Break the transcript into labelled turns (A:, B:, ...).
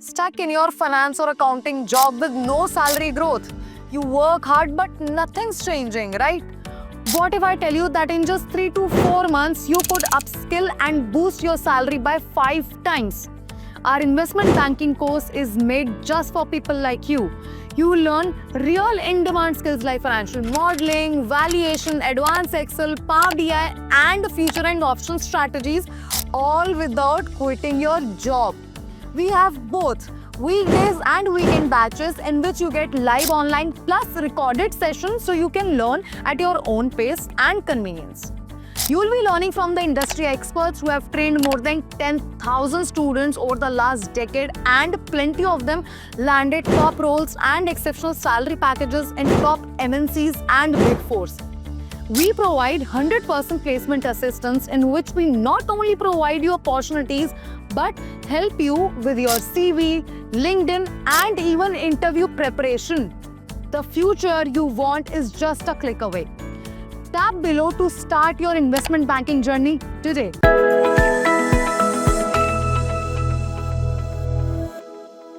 A: Stuck in your finance or accounting job with no salary growth? You work hard but nothing's changing, right? What if I tell you that in just 3 to 4 months, you could upskill and boost your salary by 5 times? Our investment banking course is made just for people like you. You will learn real in-demand skills like financial modeling, valuation, advanced Excel, Power BI, and future and option strategies, all without quitting your job. We have both weekdays and weekend batches in which you get live online plus recorded sessions so you can learn at your own pace and convenience. You will be learning from the industry experts who have trained more than 10,000 students over the last decade, and plenty of them landed top roles and exceptional salary packages in top MNCs and Big Fours. We provide 100% placement assistance in which we not only provide you opportunities but help you with your CV, LinkedIn, and even interview preparation. The future you want is just a click away. Tap below to start your investment banking journey today.